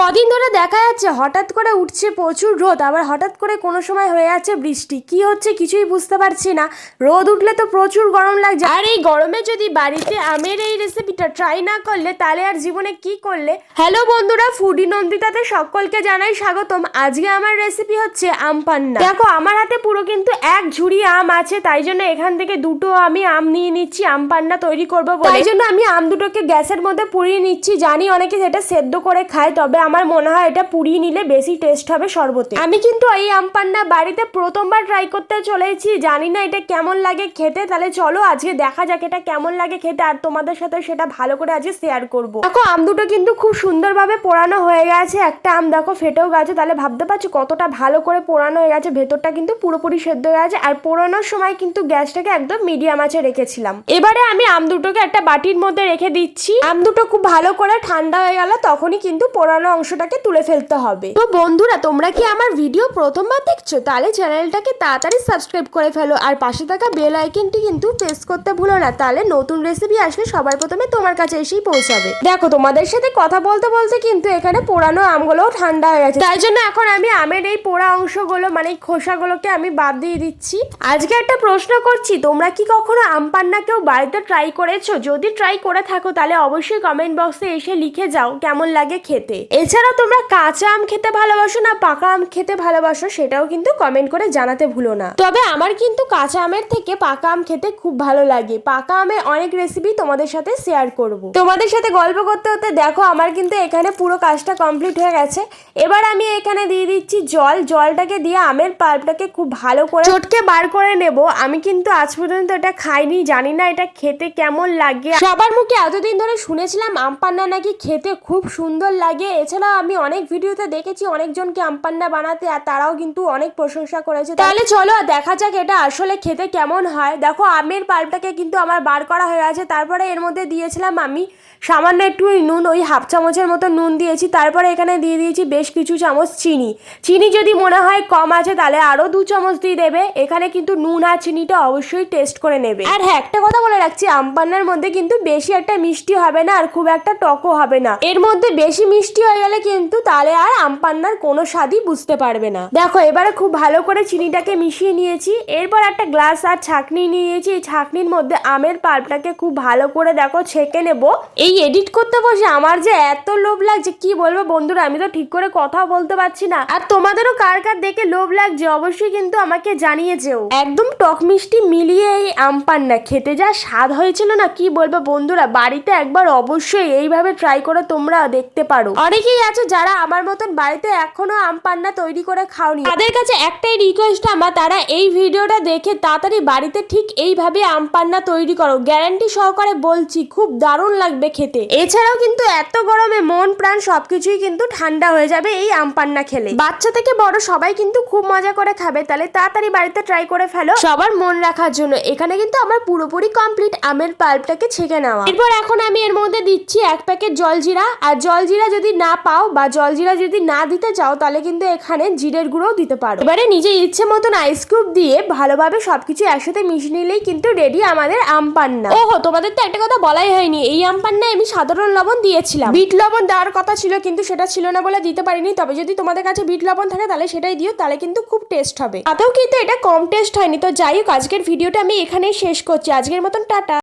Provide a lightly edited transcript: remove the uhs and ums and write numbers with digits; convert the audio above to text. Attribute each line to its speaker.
Speaker 1: কদিন ধরে দেখা যাচ্ছে হঠাৎ করে উঠছে প্রচুর রোদ, আবার হঠাৎ করে কোনো সময় হয়ে যাচ্ছে বৃষ্টি। কি হচ্ছে কিছুই বুঝতে পারছি না। রোদ উঠলে তো প্রচুর গরম লাগছে, আর এই গরমে যদি বাড়িতে আমের এই রেসিপিটা ট্রাই না করলে তাহলে আর জীবনে কি করলে। হ্যালো বন্ধুরা, ফুডি নন্দিতাতে সকলকে জানাই স্বাগতম। আজকে আমার রেসিপি হচ্ছে আম পান্না। দেখো আমার হাতে পুরো কিন্তু এক ঝুড়ি আম আছে, তাই জন্য এখান থেকে দুটো আমি আম নিয়ে নিচ্ছি আম পান্না তৈরি করবো বলে। তাই জন্য আমি আম দুটোকে গ্যাসের মধ্যে পুড়িয়ে নিচ্ছি। জানি অনেকে সেটা সেদ্ধ করে খায়, তবে আমার মনে হয় এটা পুড়িয়ে নিলে বেশি টেস্ট হবে শরবতে। আমি কিন্তু এই আম পান্না বাড়িতে প্রথমবার ট্রাই করতে চলেছি, জানি না এটা কেমন লাগে খেতে। তাহলে চলো আজকে দেখা যাক এটা কেমন লাগে খেতে, আর তোমাদের সাথে সেটা ভালো করে আজকে শেয়ার করব। দেখো আম দুটো কিন্তু খুব সুন্দরভাবে পোড়ানো হয়ে গেছে। একটা আম দেখো ফেটেও গেছে, তাহলে ভাবতে পারছো কতটা ভালো করে পোড়ানো হয়ে গেছে। ভেতরটা কিন্তু পুরোপুরি সেদ্ধ হয়ে গেছে, আর পোড়ানোর সময় কিন্তু গ্যাসটাকে একদম মিডিয়াম আঁচে রেখেছিলাম। এবারে আমি আম দুটোকে একটা বাটির মধ্যে রেখে দিচ্ছি। আম দুটো খুব ভালো করে ঠান্ডা হয়ে গেল, তখনই কিন্তু পোড়ানো অংশটাকে তুলে ফেলতে হবে। তো বন্ধুরা, তোমরা কি আমার ভিডিও প্রথমবার দেখছো? তাহলে চ্যানেলটাকে তাড়াতাড়ি সাবস্ক্রাইব করে ফেলো, আর পাশে থাকা বেল আইকনটি কিন্তু প্রেস করতে ভুলো না, তাহলে নতুন রেসিপি আসলে সবার প্রথমে তোমার কাছে এসেই পৌঁছাবে। দেখো তোমাদের সাথে কথা বলতে বলতে কিন্তু এখানে পোড়ানো আমগুলোও ঠান্ডা হয়ে গেছে, তাই জন্য এখন আমি আমের এই পোড়া অংশগুলো মানে এই খোসাগুলোকে আমি বাদ দিয়ে দিচ্ছি। আজকে একটা প্রশ্ন করছি, তোমরা কি কখনো আম পান্না কেউ বাড়িতে ট্রাই করেছো? যদি ট্রাই করে থাকো তাহলে অবশ্যই কমেন্ট বক্সে এসে লিখে যাও কেমন লাগে খেতে। এছাড়াও তোমরা কাঁচা আম খেতে ভালোবাসো না পাকা আম খেতে ভালোবাসো, সেটাও কিন্তু কমেন্ট করে জানাতে ভুলো না। তবে আমার কিন্তু কাঁচা আমের থেকে পাকা আম খেতে খুব ভালো লাগে। পাকা আমের অনেক রেসিপি তোমাদের সাথে শেয়ার করব। তোমাদের সাথে গল্প করতে করতে দেখো আমার কিন্তু এখানে পুরো কাজটা কমপ্লিট হয়ে গেছে। এবার আমি এখানে দিয়ে দিচ্ছি জল। জলটাকে দিয়ে আমের পাল্পটাকে খুব ভালো করে চটকে বার করে নেব। আমি কিন্তু আজ পর্যন্ত এটা খাইনি, জানি না এটা খেতে কেমন লাগে। সবার মুখে এতদিন ধরে শুনেছিলাম আম পান্না নাকি খেতে খুব সুন্দর লাগে। এছাড়াও আমি অনেক ভিডিওতে দেখেছি অনেকজনকে আম পান্না বানাতে, আর তারাও কিন্তু অনেক প্রশংসা করেছে। তাহলে চলো দেখা যাক এটা আসলে খেতে কেমন হয়। দেখো আমের পাল্পটাকে কিন্তু আমার বার করা হয়ে গেছে। তারপরে এর মধ্যে দিয়েছিলাম আমি সামান্য একটু নুন, ওই হাফ চামচের মতো নুন দিয়েছি। তারপরে এখানে দিয়ে দিয়েছি বেশ কিছু চামচ চিনি। চিনি যদি মনে হয় কম আছে তাহলে আরও 2 চামচ দিয়ে দেবে। এখানে কিন্তু নুন আর চিনিটা অবশ্যই টেস্ট করে নেবে। আর হ্যাঁ, একটা কথা বলে রাখছি, আম পান্নার মধ্যে কিন্তু বেশি একটা মিষ্টি হবে না, আর খুব একটা টকও হবে না। এর মধ্যে বেশি মিষ্টি হয়ে গেলে কিন্তু তাহলে আর আম পান্নার কোনো স্বাদই বুঝতে পারবে না। দেখো এবারে খুব ভালো করে চিনিটাকে মিশিয়ে নিয়েছি। এরপর একটা গ্লাস আর ছাঁকনি নিয়েছি। এই ছাঁকনির মধ্যে আমের পাল্পটাকে খুব ভালো করে দেখো ছেঁকে নেব। এই এডিট করতে বসে আমার যে এত লোভ লাগছে কি বলবো বন্ধুরা, আমি তো ঠিক করে কথা বলতে পারছি না। আর তোমাদেরও কার কার দেখে লোভ লাগছে অবশ্যই কিন্তু আমাকে জানিয়ে যেও। একদম টক মিষ্টি মিলিয়ে এই আম পান্না খেতে যা স্বাদ হয়েছিল না, কি বলবো বন্ধুরা, বাড়িতে একবার অবশ্যই এইভাবে ট্রাই করে তোমরা দেখতে পারো। অনেকেই আছে যারা আমার মতন বাড়িতে এখনো আম পান্না তৈরি করে খাওনি, তাদের কাছে একটাই রিকোয়েস্ট আমার, তারা এই ভিডিওটা দেখে তাড়াতাড়ি বাড়িতে ঠিক এইভাবে আম পান্না তৈরি করো। গ্যারান্টি সহকারে বলছি খুব দারুণ লাগবে খেতে। এছাড়াও কিন্তু এত গরমে মন প্রাণ সবকিছুই কিন্তু ঠান্ডা হয়ে যাবে এই আম পান্না খেলে। বাচ্চা থেকে বড় সবাই কিন্তু খুব মজা করে খাবে। তাহলে তাড়াতাড়ি বাড়িতে ট্রাই করে ফেলো সবার মন রাখার জন্য। এখানে কিন্তু আমার পুরোপুরি কমপ্লিট আমের পাল্পটাকে ছেঁকে নেওয়া। এরপর এখন আমি এর মধ্যে দিচ্ছি 1 প্যাকেট জলজিরা। আর জলজিরা যদি না পাও বা জলজিরা যদি না দিতে চাও তাহলে কিন্তু এখানে জিরের গুঁড়োও দিতে পারো। এবারে নিজে ইচ্ছে মতন আইস কিউব দিয়ে ভালোভাবে সবকিছু একসাথে মিশিয়ে নিলেই কিন্তু রেডি আমাদের আম পান্না। ওহো, তোমাদের তো একটা কথা বলাই হয়নি, এই আম পান্নায় আমি সাধারণ লবণ দিয়েছিলাম। বিট লবণ দেওয়ার কথা ছিল কিন্তু সেটা ছিল না বলে দিতে পারিনি। তবে যদি তোমাদের কাছে বিট লবণ থাকে তাহলে সেটাই দিও, তাহলে কিন্তু খুব টেস্ট হবে। তাতেও কিন্তু এটা কম টেস্ট হয়নি। তো যাই হোক, আজকের ভিডিওটা আমি এখানেই শেষ করছি। আজকের মতন টাটা।